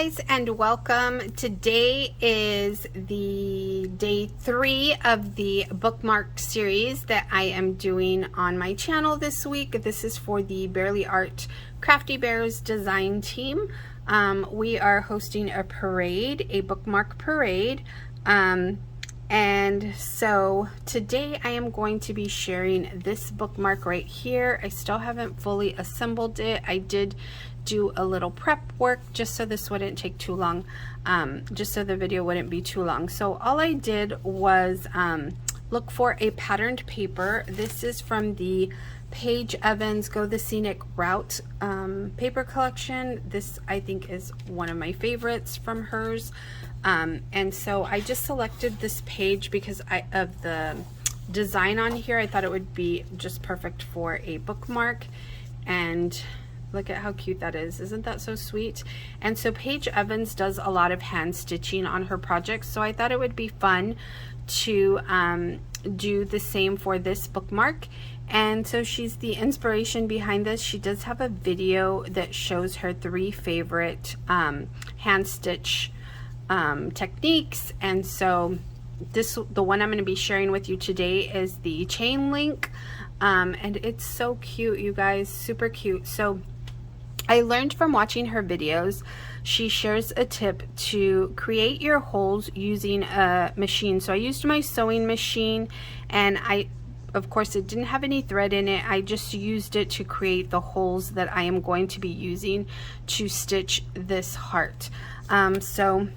guys, and welcome. Today is the day 3 of the bookmark series that I am doing on my channel this week. This is for the Barely Art Crafty Bears design team. We are hosting a parade, a bookmark parade. And so today I am going to be sharing this bookmark right here. I still haven't fully assembled it. I did do a little prep work just so this wouldn't take too long, just so the video wouldn't be too long. So all I did was look for a patterned paper. This is from the Paige Evans Go the Scenic Route paper collection. This I think is one of my favorites from hers. And so I just selected this page because of the design on here. I thought it would be just perfect for a bookmark, and look at how cute that is. Isn't that so sweet? And so Paige Evans does a lot of hand stitching on her projects, so I thought it would be fun to do the same for this bookmark. And so she's the inspiration behind this. She does have a video that shows her 3 favorite hand stitch techniques, and so the one I'm going to be sharing with you today is the chain link, and it's so cute, you guys, super cute. So I learned from watching her videos. She shares a tip to create your holes using a machine. So I used my sewing machine, and of course it didn't have any thread in it. I just used it to create the holes that I am going to be using to stitch this heart. So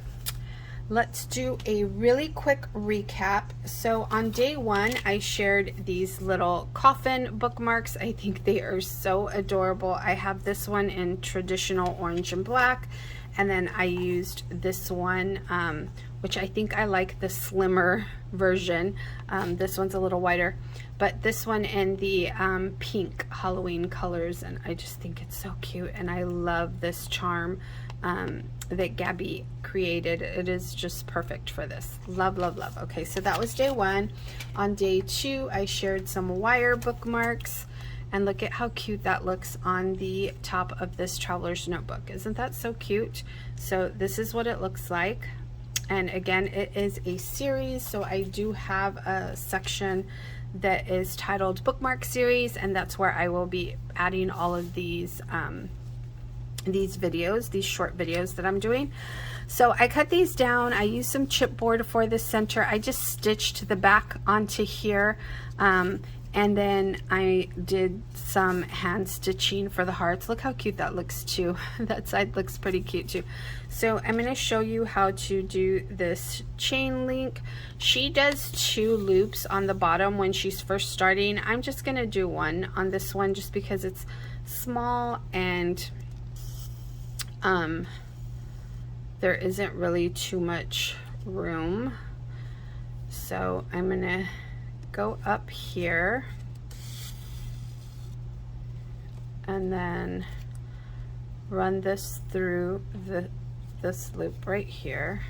let's do a really quick recap. So on day 1, I shared these little coffin bookmarks. I think they are so adorable. I have this one in traditional orange and black, and then I used this one, which I think I like the slimmer version. This one's a little wider, but this one in the pink Halloween colors, and I just think it's so cute, and I love this charm that Gabby created. It is just perfect for this. Love, love, love. Okay, so that was day 1. On day 2, I shared some wire bookmarks, and look at how cute that looks on the top of this traveler's notebook. Isn't that so cute? So this is what it looks like. And again, it is a series, so I do have a section that is titled Bookmark Series, and that's where I will be adding all of these videos, these short videos that I'm doing. So I cut these down. I used some chipboard for the center. I just stitched the back onto here, and then I did some hand stitching for the hearts. Look how cute that looks too. That side looks pretty cute too. So I'm going to show you how to do this chain link. She does 2 loops on the bottom when she's first starting. I'm just going to do 1 on this one just because it's small, and there isn't really too much room. So I'm gonna go up here and then run this through this loop right here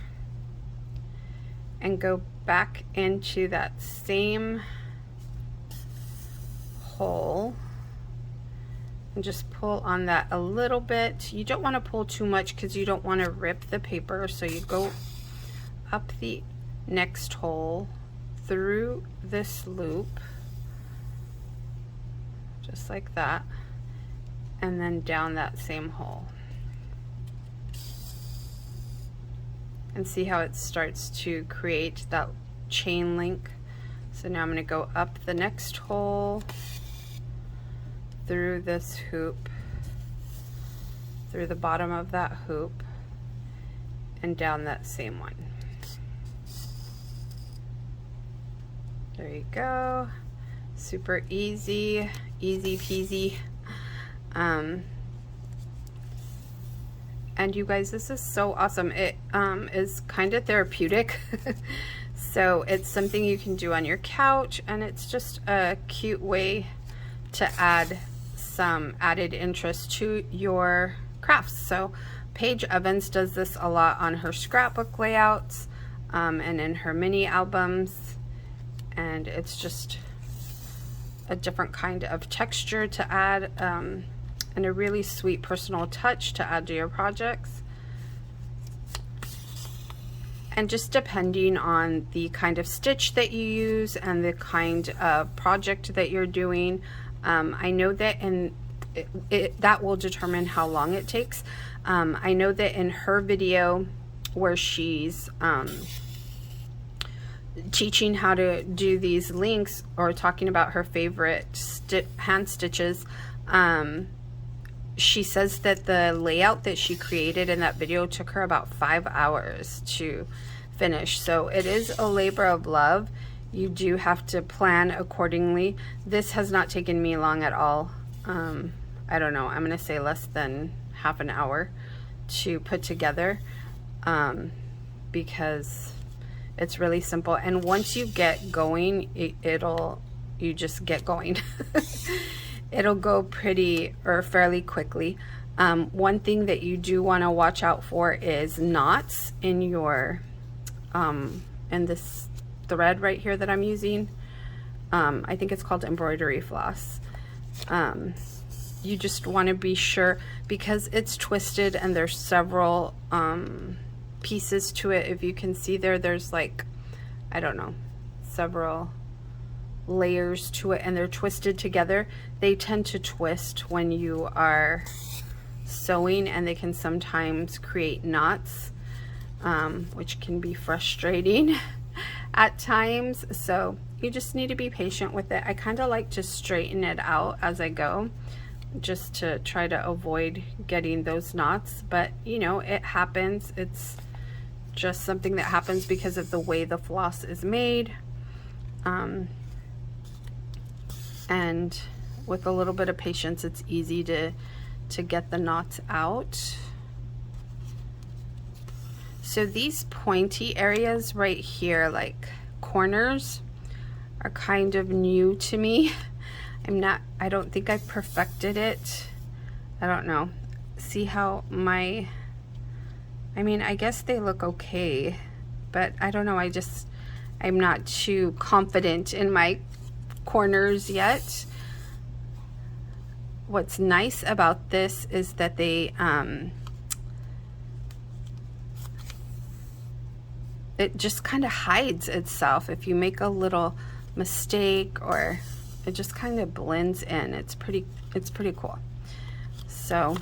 and go back into that same hole and just pull on that a little bit. You don't want to pull too much because you don't want to rip the paper, so you go up the next hole through this loop just like that, and then down that same hole, and see how it starts to create that chain link. So now I'm going to go up the next hole, through this hoop, through the bottom of that hoop, and down that same one. There you go. Super easy, easy peasy. And you guys, this is so awesome. It is kind of therapeutic. So it's something you can do on your couch, and it's just a cute way to add some added interest to your crafts. So Paige Evans does this a lot on her scrapbook layouts, and in her mini albums, and it's just a different kind of texture to add, and a really sweet personal touch to add to your projects. And just depending on the kind of stitch that you use and the kind of project that you're doing, I know that that will determine how long it takes. I know that in her video where she's teaching how to do these links or talking about her favorite hand stitches, she says that the layout that she created in that video took her about 5 hours to finish. So it is a labor of love. You do have to plan accordingly. This has not taken me long at all. I don't know, I'm gonna say less than half an hour to put together, because it's really simple. And once you get going, you just get going. It'll go fairly quickly. One thing that you do want to watch out for is knots in your in this thread right here that I'm using. I think it's called embroidery floss. You just want to be sure, because it's twisted and there's several pieces to it. If you can see there's like, I don't know, several layers to it, and they're twisted together. They tend to twist when you are sewing, and they can sometimes create knots, which can be frustrating at times. So you just need to be patient with it. I kind of like to straighten it out as I go, just to try to avoid getting those knots, but you know, it happens. It's just something that happens because of the way the floss is made. And with a little bit of patience, it's easy to get the knots out. So these pointy areas right here, like corners, are kind of new to me. I don't think I perfected it. I don't know. See how I mean, I guess they look okay, but I don't know. I'm not too confident in my corners yet. What's nice about this is that they it just kind of hides itself. If you make a little mistake, or it just kind of blends in. It's pretty cool. So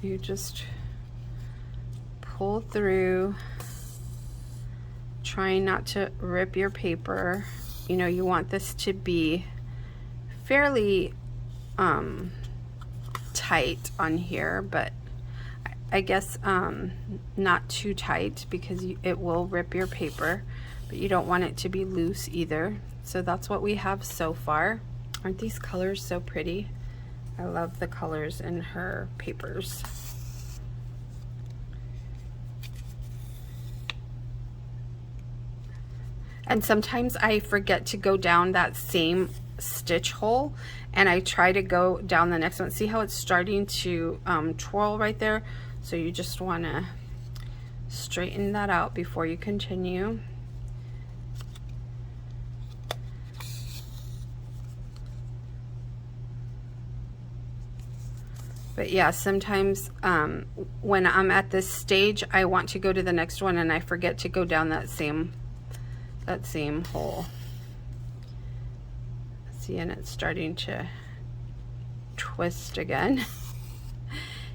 you just pull through, trying not to rip your paper. You know, you want this to be fairly tight on here, but I guess not too tight, because it will rip your paper, but you don't want it to be loose either. So that's what we have so far. Aren't these colors so pretty? I love the colors in her papers. And sometimes I forget to go down that same stitch hole, and I try to go down the next one. See how it's starting to twirl right there? So you just want to straighten that out before you continue. But yeah, sometimes when I'm at this stage, I want to go to the next one, and I forget to go down that same hole. See, and it's starting to twist again.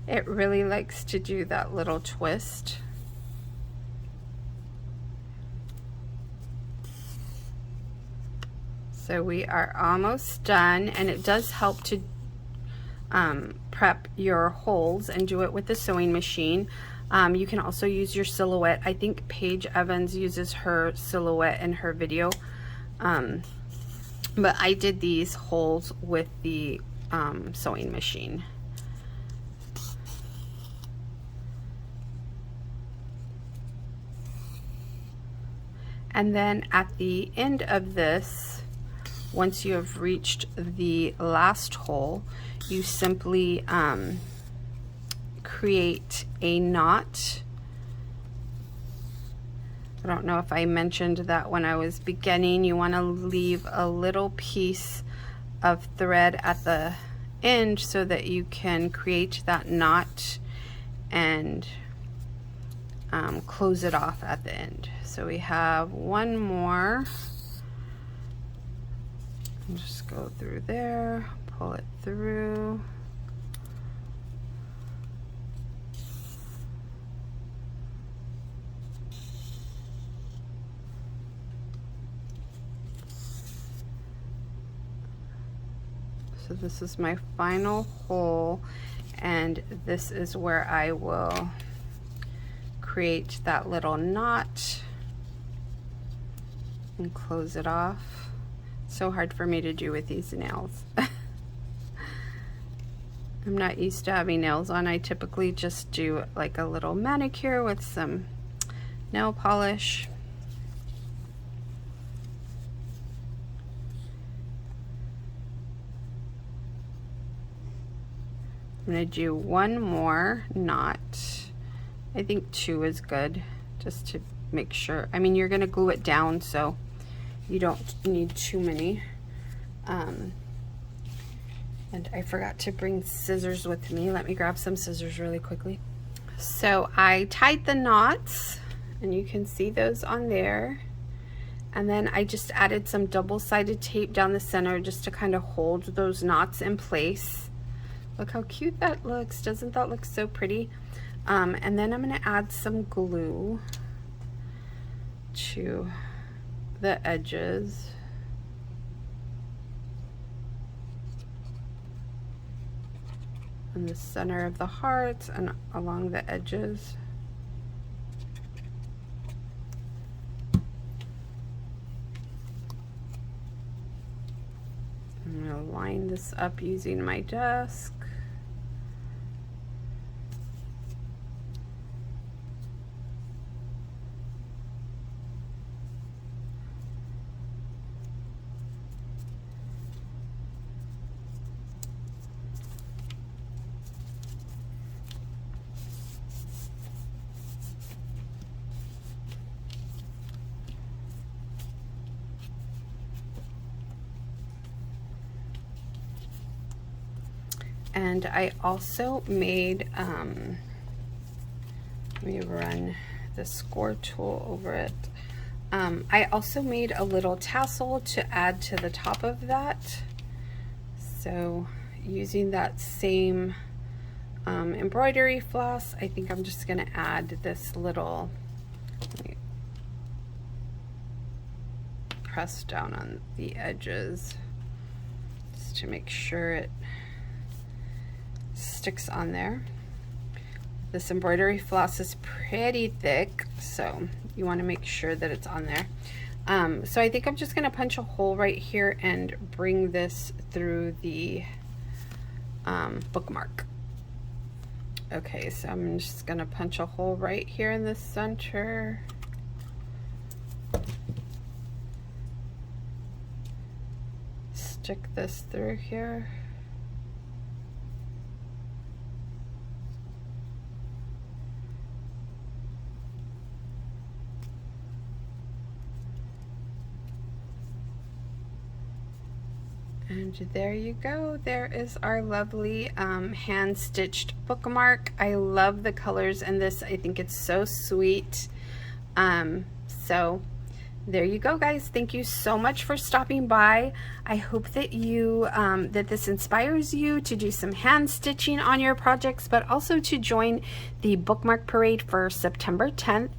It really likes to do that little twist. So we are almost done, and it does help to prep your holes and do it with the sewing machine. You can also use your silhouette. I think Paige Evans uses her silhouette in her video, but I did these holes with the sewing machine. And then at the end of this, once you have reached the last hole, you simply create a knot. I don't know if I mentioned that when I was beginning. You want to leave a little piece of thread at the end so that you can create that knot and close it off at the end. So we have one more. And just go through there, pull it through. So this is my final hole, and this is where I will create that little knot and close it off. So hard for me to do with these nails. I'm not used to having nails on. I typically just do like a little manicure with some nail polish. I'm going to do one more knot. I think 2 is good, just to make sure. I mean, you're going to glue it down, so you don't need too many. And I forgot to bring scissors with me. Let me grab some scissors really quickly. So I tied the knots, and you can see those on there. And then I just added some double-sided tape down the center just to kind of hold those knots in place. Look how cute that looks. Doesn't that look so pretty? And then I'm going to add some glue to the edges. In the center of the hearts and along the edges. I'm going to line this up using my desk. And I also made, let me run the score tool over it. I also made a little tassel to add to the top of that. So using that same embroidery floss, I think I'm just going to add this little, let me press down on the edges just to make sure it sticks on there. This embroidery floss is pretty thick, so you want to make sure that it's on there. So I think I'm just going to punch a hole right here and bring this through the bookmark. Okay, so I'm just going to punch a hole right here in the center. Stick this through here. And there you go. There is our lovely hand-stitched bookmark. I love the colors in this. I think it's so sweet. So there you go, guys. Thank you so much for stopping by. I hope that you that this inspires you to do some hand stitching on your projects, but also to join the bookmark parade for September 10th.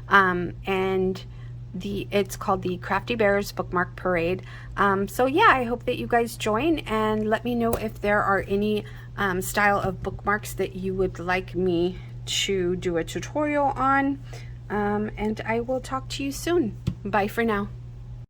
And it's called the Crafty Bears Bookmark Parade. So yeah, I hope that you guys join, and let me know if there are any style of bookmarks that you would like me to do a tutorial on. And I will talk to you soon. Bye for now.